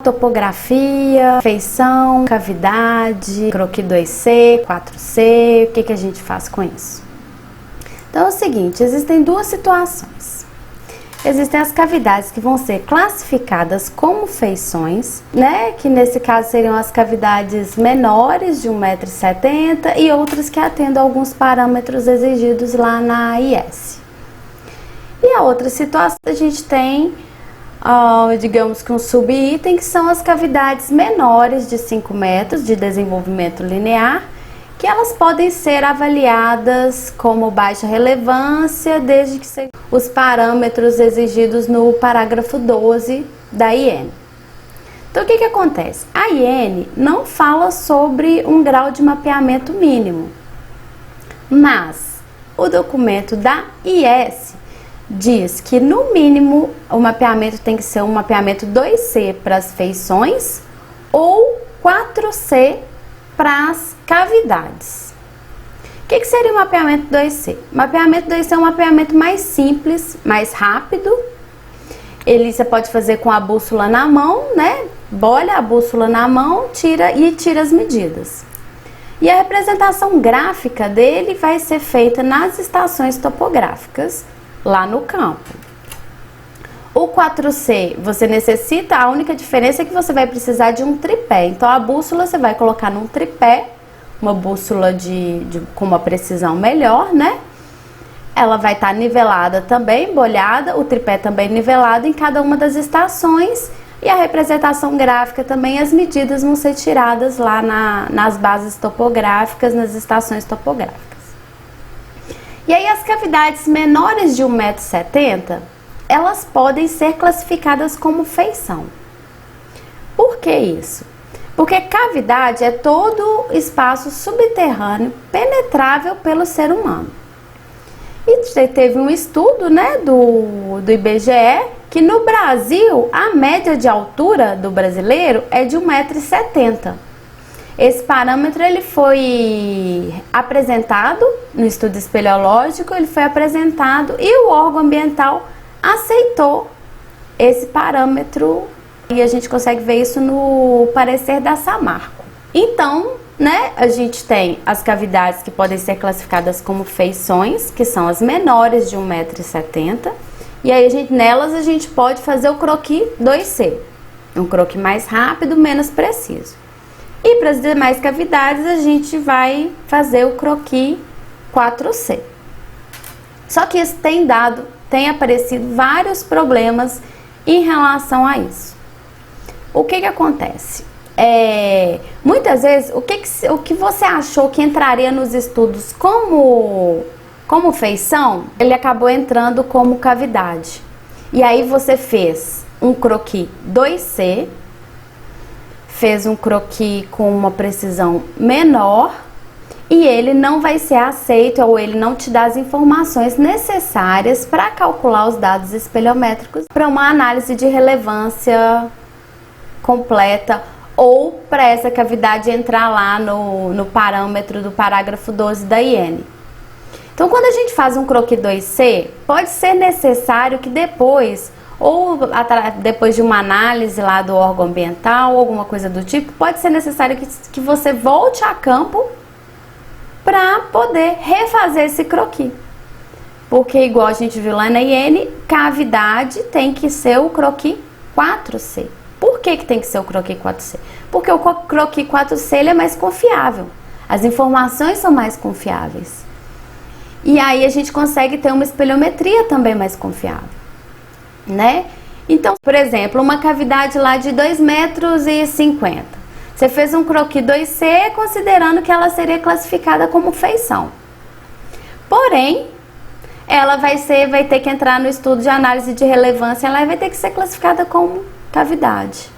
topografia, feição, cavidade, croquis 2C, 4C, o que a gente faz com isso? Então é o seguinte, existem duas situações. Existem as cavidades que vão ser classificadas como feições, né? Que nesse caso seriam as cavidades menores de 1,70 m e outras que atendem a alguns parâmetros exigidos lá na AIS. E a outra situação, a gente tem, digamos que um subitem, que são as cavidades menores de 5 metros de desenvolvimento linear, que elas podem ser avaliadas como baixa relevância, desde que sejam os parâmetros exigidos no parágrafo 12 da IN. Então, o que acontece? A IN não fala sobre um grau de mapeamento mínimo, mas o documento da IS diz que, no mínimo, o mapeamento tem que ser um mapeamento 2C para as feições ou 4C para as cavidades. O que seria o mapeamento 2C? O mapeamento 2C é um mapeamento mais simples, mais rápido. Ele você pode fazer com a bússola na mão, né? Bolha a bússola na mão, tira as medidas. E a representação gráfica dele vai ser feita nas estações topográficas, lá no campo. O 4C, você necessita, a única diferença é que você vai precisar de um tripé. Então, a bússola você vai colocar num tripé, uma bússola com uma precisão melhor, né? Ela vai estar nivelada também, bolhada, o tripé também nivelado em cada uma das estações. E a representação gráfica também, as medidas vão ser tiradas lá nas bases topográficas, nas estações topográficas. E aí, as cavidades menores de 1,70 m, elas podem ser classificadas como feição. Por que isso? Porque cavidade é todo espaço subterrâneo penetrável pelo ser humano. E teve um estudo, né, do IBGE, que no Brasil a média de altura do brasileiro é de 1,70 m. Esse parâmetro ele foi apresentado no estudo espeleológico, ele foi apresentado e o órgão ambiental aceitou esse parâmetro e a gente consegue ver isso no parecer da Samarco. Então, né, a gente tem as cavidades que podem ser classificadas como feições, que são as menores de 1,70 m, e aí nelas a gente pode fazer o croquis 2C, um croquis mais rápido, menos preciso. E para as demais cavidades a gente vai fazer o croquis 4C. Só que isso tem aparecido vários problemas em relação a isso. O que acontece? Muitas vezes, o que você achou que entraria nos estudos como feição, ele acabou entrando como cavidade. E aí você fez um croquis 2C, fez um croquis com uma precisão menor, e ele não vai ser aceito ou ele não te dá as informações necessárias para calcular os dados espelhométricos para uma análise de relevância completa ou para essa cavidade entrar lá no parâmetro do parágrafo 12 da IN. Então, quando a gente faz um croquis 2C, pode ser necessário que depois de uma análise lá do órgão ambiental, alguma coisa do tipo, pode ser necessário que você volte a campo para poder refazer esse croquis. Porque, igual a gente viu lá na IN, cavidade tem que ser o croquis 4C. Por que tem que ser o croquis 4C? Porque o croquis 4C ele é mais confiável. As informações são mais confiáveis. E aí a gente consegue ter uma espelhometria também mais confiável, né? Então, por exemplo, uma cavidade lá de 2,50 metros. Você fez um croquis 2C considerando que ela seria classificada como feição. Porém, ela vai ter que entrar no estudo de análise de relevância, ela vai ter que ser classificada como cavidade.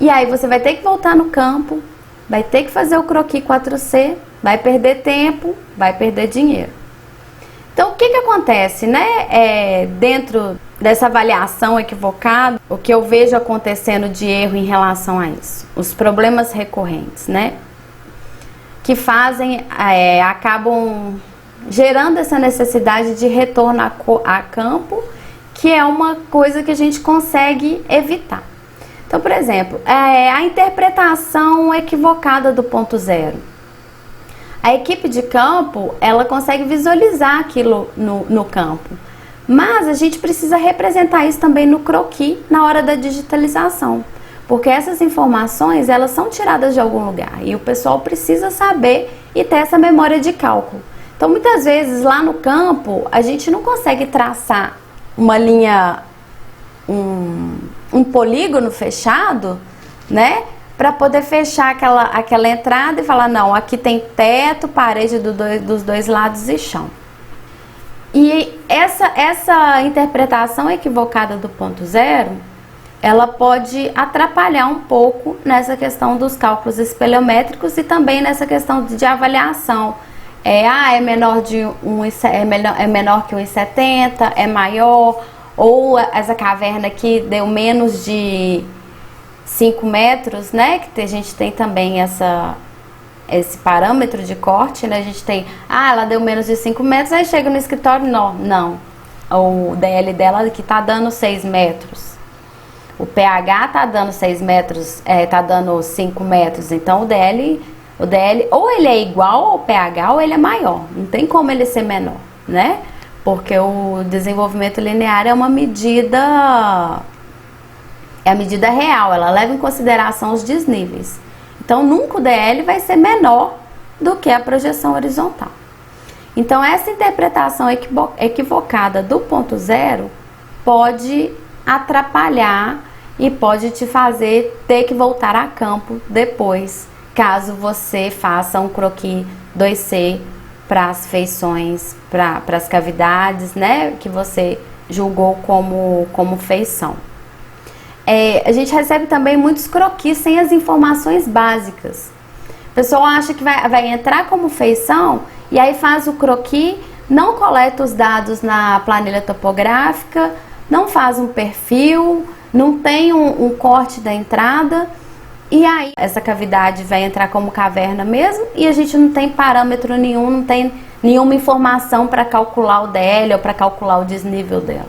E aí você vai ter que voltar no campo, vai ter que fazer o croquis 4C, vai perder tempo, vai perder dinheiro. Então, o que acontece, né? Dentro dessa avaliação equivocada, o que eu vejo acontecendo de erro em relação a isso? Os problemas recorrentes, né? Que acabam gerando essa necessidade de retorno a campo, que é uma coisa que a gente consegue evitar. Então, por exemplo, a interpretação equivocada do ponto zero. A equipe de campo, ela consegue visualizar aquilo no campo, mas a gente precisa representar isso também no croquis na hora da digitalização, porque essas informações, elas são tiradas de algum lugar e o pessoal precisa saber e ter essa memória de cálculo. Então, muitas vezes, lá no campo, a gente não consegue traçar uma linha, um polígono fechado, né? Para poder fechar aquela entrada e falar, não, aqui tem teto, parede dos dois lados e chão. E essa interpretação equivocada do ponto zero, ela pode atrapalhar um pouco nessa questão dos cálculos espelhométricos e também nessa questão de avaliação. É menor é menor que 1,70, é maior, ou essa caverna aqui deu menos de 5 metros, né? Que a gente tem também esse parâmetro de corte, né? A gente tem, ela deu menos de 5 metros, aí chega no escritório, não. O DL dela aqui tá dando 6 metros. O pH tá dando 6 metros, tá dando 5 metros, então o DL ou ele é igual ao pH ou ele é maior, não tem como ele ser menor, né? Porque o desenvolvimento linear é uma medida, é a medida real, ela leva em consideração os desníveis. Então nunca o DL vai ser menor do que a projeção horizontal. Então essa interpretação equivocada do ponto zero pode atrapalhar e pode te fazer ter que voltar a campo depois, caso você faça um croquis 2C para as feições, para as cavidades, né, que você julgou como feição. A gente recebe também muitos croquis sem as informações básicas. O pessoal acha que vai entrar como feição e aí faz o croquis, não coleta os dados na planilha topográfica, não faz um perfil, não tem um corte da entrada, e aí essa cavidade vai entrar como caverna mesmo e a gente não tem parâmetro nenhum, não tem nenhuma informação para calcular o DL ou para calcular o desnível dela.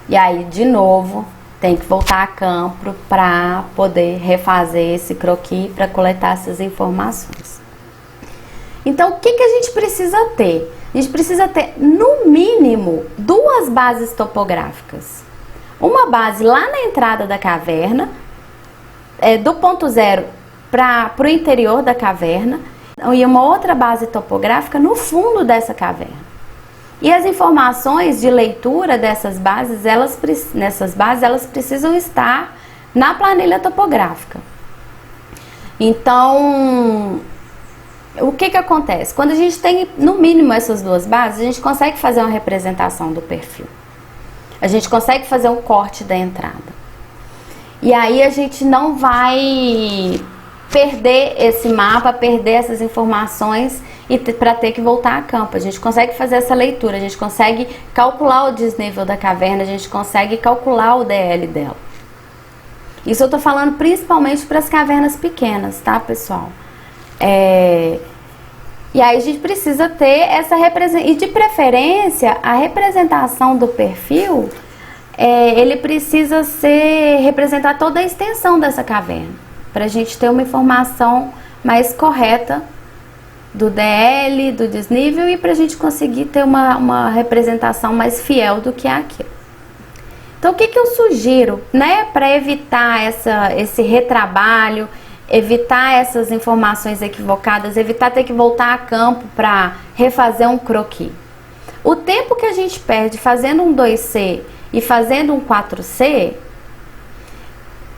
E aí, de novo, tem que voltar a campo para poder refazer esse croquis para coletar essas informações. Então, o que a gente precisa ter? A gente precisa ter, no mínimo, 2 bases topográficas. Uma base lá na entrada da caverna, do ponto zero para o interior da caverna, e uma outra base topográfica no fundo dessa caverna. E as informações de leitura dessas bases, elas precisam estar na planilha topográfica. Então, o que acontece? Quando a gente tem, no mínimo, essas 2 bases, a gente consegue fazer uma representação do perfil. A gente consegue fazer um corte da entrada. E aí a gente não vai perder esse mapa, perder essas informações e para ter que voltar a campo. A gente consegue fazer essa leitura, a gente consegue calcular o desnível da caverna, a gente consegue calcular o DL dela. Isso eu tô falando principalmente para as cavernas pequenas, tá, pessoal? E aí a gente precisa ter essa representação, e de preferência a representação do perfil, ele precisa representar toda a extensão dessa caverna, para a gente ter uma informação mais correta do DL, do desnível, e para a gente conseguir ter uma representação mais fiel do que é aquilo. Então o que eu sugiro, né, para evitar esse retrabalho, evitar essas informações equivocadas, evitar ter que voltar a campo para refazer um croquis? O tempo que a gente perde fazendo um 2C e fazendo um 4C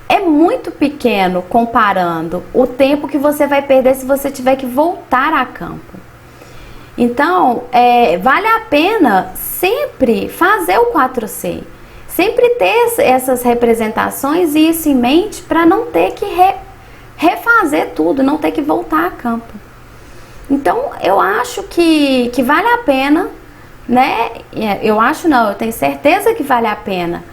é muito pequeno comparando o tempo que você vai perder se você tiver que voltar a campo. Então, vale a pena sempre fazer o 4C, sempre ter essas representações e isso em mente para não ter que refazer tudo, não ter que voltar a campo. Então, eu acho que vale a pena, né? Eu acho não, eu tenho certeza que vale a pena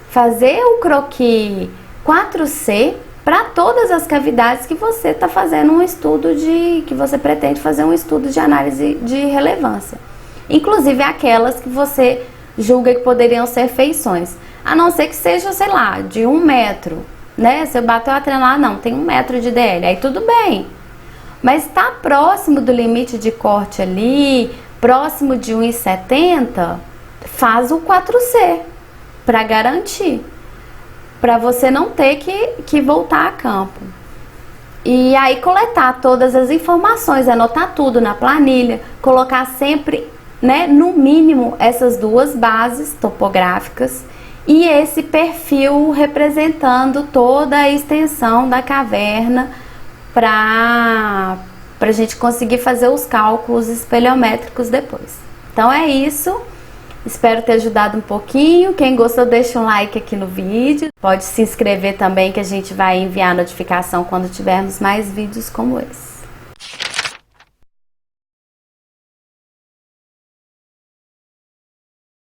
fazer o croquis 4C para todas as cavidades que você está fazendo um estudo que você pretende fazer um estudo de análise de relevância, inclusive aquelas que você julga que poderiam ser feições, a não ser que seja, sei lá, de 1 metro, né? Se eu bater o trem lá, não, tem 1 metro de DL, aí tudo bem. Mas está próximo do limite de corte ali, próximo de 1,70, faz o 4C para garantir, para você não ter que voltar a campo. E aí coletar todas as informações, anotar tudo na planilha, colocar sempre, né, no mínimo essas 2 bases topográficas e esse perfil representando toda a extensão da caverna para a gente conseguir fazer os cálculos espelhométricos depois. Então é isso. Espero ter ajudado um pouquinho. Quem gostou, deixa um like aqui no vídeo. Pode se inscrever também, que a gente vai enviar notificação quando tivermos mais vídeos como esse.